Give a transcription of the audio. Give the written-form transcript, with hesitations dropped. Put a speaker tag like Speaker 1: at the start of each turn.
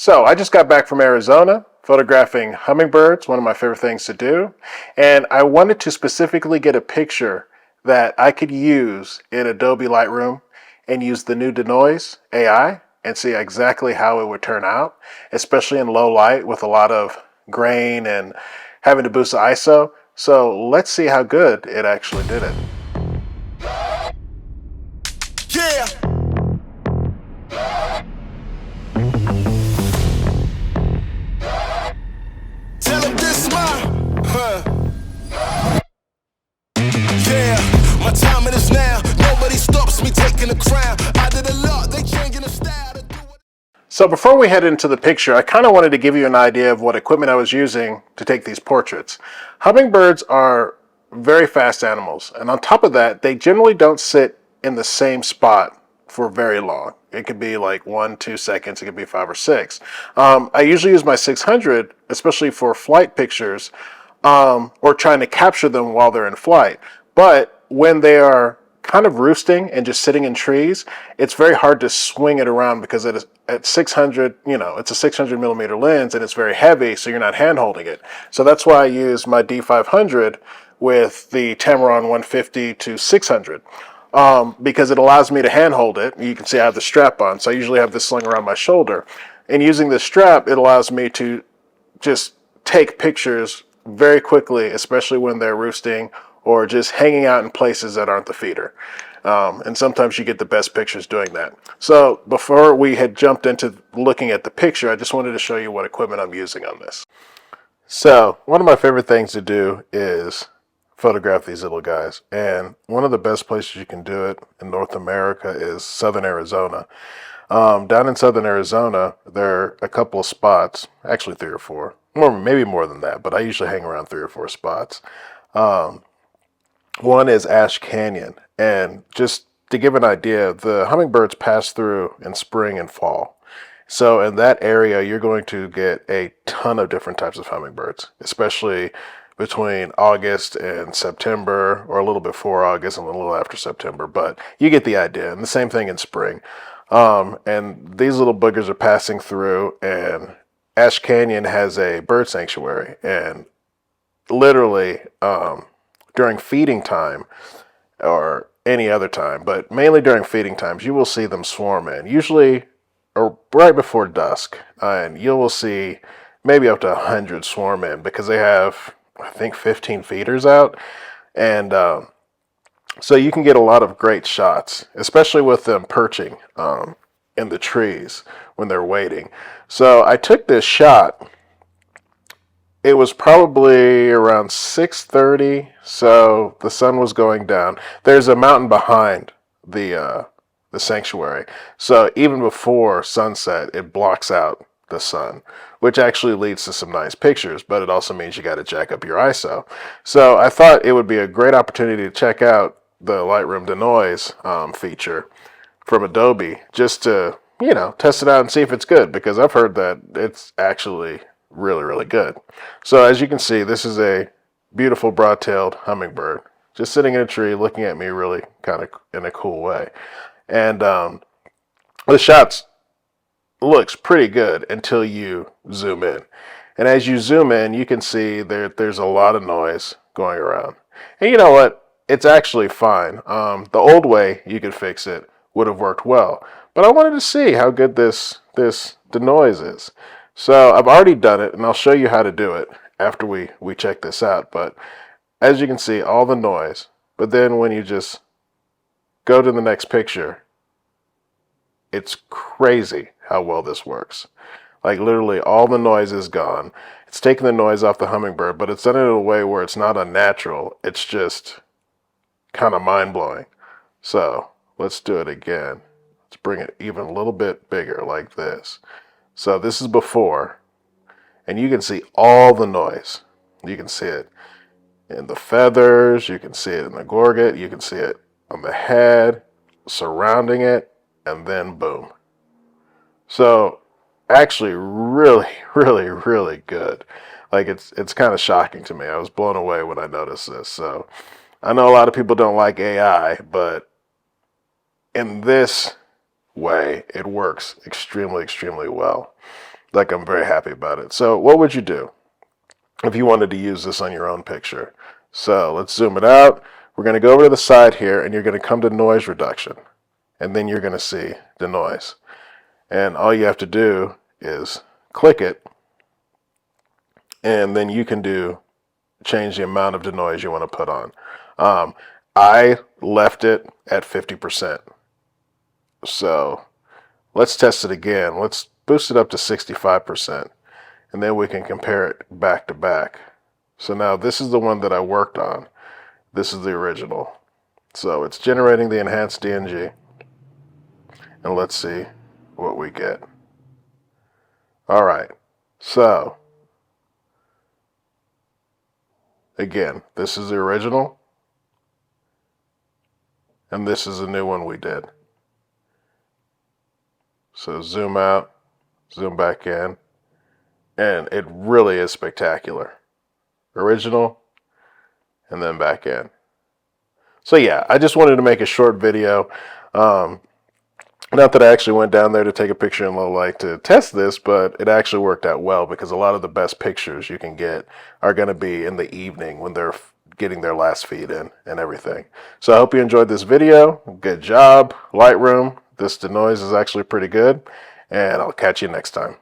Speaker 1: So I just got back from Arizona, photographing hummingbirds, one of my favorite things to do. And I wanted to specifically get a picture that I could use in Adobe Lightroom and use the new Denoise AI and see exactly how it would turn out, especially in low light with a lot of grain and having to boost the ISO. So let's see how good it actually did it.
Speaker 2: Yeah. Tell him this mine. Yeah. My timing is now. Nobody stops me taking the crown. I did a lot. They changing the style to do it.
Speaker 1: So before we head into the picture, I kind of wanted to give you an idea of what equipment I was using to take these portraits. Hummingbirds are very fast animals, and on top of that, they generally don't sit in the same spot for very long. It could be like 1-2 seconds, it could be 5 or 6. I usually use my 600, especially for flight pictures, or trying to capture them while they're in flight. But when they are kind of roosting and just sitting in trees, it's very hard to swing it around because it is at 600, it's a 600 millimeter lens and it's very heavy, so you're not hand holding it. So that's why I use my D500 with the Tamron 150 to 600. Because it allows me to hand hold it. You can see I have the strap on, so I usually have this sling around my shoulder. And using this strap, it allows me to just take pictures very quickly, especially when they're roosting or just hanging out in places that aren't the feeder. And sometimes you get the best pictures doing that. So before we had jumped into looking at the picture, I just wanted to show you what equipment I'm using on this. So one of my favorite things to do is photograph these little guys. And one of the best places you can do it in North America is Southern Arizona. Down in Southern Arizona, there are a couple of spots, actually 3 or 4, maybe more than that, but I usually hang around 3 or 4 spots. One is Ash Canyon, and just to give an idea, the hummingbirds pass through in spring and fall. So in that area, you're going to get a ton of different types of hummingbirds, especially between August and September, or a little before August and a little after September, but you get the idea. And the same thing in spring. And these little boogers are passing through, and Ash Canyon has a bird sanctuary, and literally during feeding time or any other time, but mainly during feeding times, you will see them swarm in, usually or right before dusk, and you will see maybe up to 100 swarm in because they have, I think, 15 feeders out, and so you can get a lot of great shots, especially with them perching in the trees when they're waiting. So I took this shot. It was probably around 6:30, so the sun was going down. There's a mountain behind the sanctuary, so even before sunset, it blocks out the sun, which actually leads to some nice pictures, but it also means you got to jack up your ISO. So I thought it would be a great opportunity to check out the Lightroom Denoise feature from Adobe, just to test it out and see if it's good, because I've heard that it's actually really, really good. So as you can see, this is a beautiful broad-tailed hummingbird just sitting in a tree looking at me really kind of in a cool way. And the shots looks pretty good until you zoom in. And as you zoom in, you can see there's a lot of noise going around. And you know what? It's actually fine. The old way you could fix it would have worked well. But I wanted to see how good this denoise is. So I've already done it, and I'll show you how to do it after we check this out. But as you can see, all the noise. But then when you just go to the next picture, it's crazy how well this works. Like literally all the noise is gone. It's taking the noise off the hummingbird, but it's done it in a way where it's not unnatural. It's just kind of mind-blowing. So let's do it again. Let's bring it even a little bit bigger like this. So this is before, and you can see all the noise. You can see it in the feathers, you can see it in the gorget, you can see it on the head, surrounding it, and then boom. So actually really, really, really good. Like it's kind of shocking to me. I was blown away when I noticed this. So I know a lot of people don't like AI, but in this way, it works extremely, extremely well. like I'm very happy about it. So what would you do if you wanted to use this on your own picture? So let's zoom it out. We're going to go over to the side here, and you're going to come to noise reduction, and then you're going to see Denoise. And all you have to do is click it, and then you can change the amount of denoise you want to put on. I left it at 50%. So let's test it again. Let's boost it up to 65%, and then we can compare it back to back. So now this is the one that I worked on. This is the original. So it's generating the enhanced DNG, and let's see what we get. All right, so again, this is the original, and this is the new one we did. So zoom out, zoom back in, and it really is spectacular. Original, and then back in. So yeah, I just wanted to make a short video. Not that I actually went down there to take a picture in low light to test this, but it actually worked out well because a lot of the best pictures you can get are going to be in the evening when they're getting their last feed in and everything. So I hope you enjoyed this video. Good job, Lightroom. This Denoise is actually pretty good, and I'll catch you next time.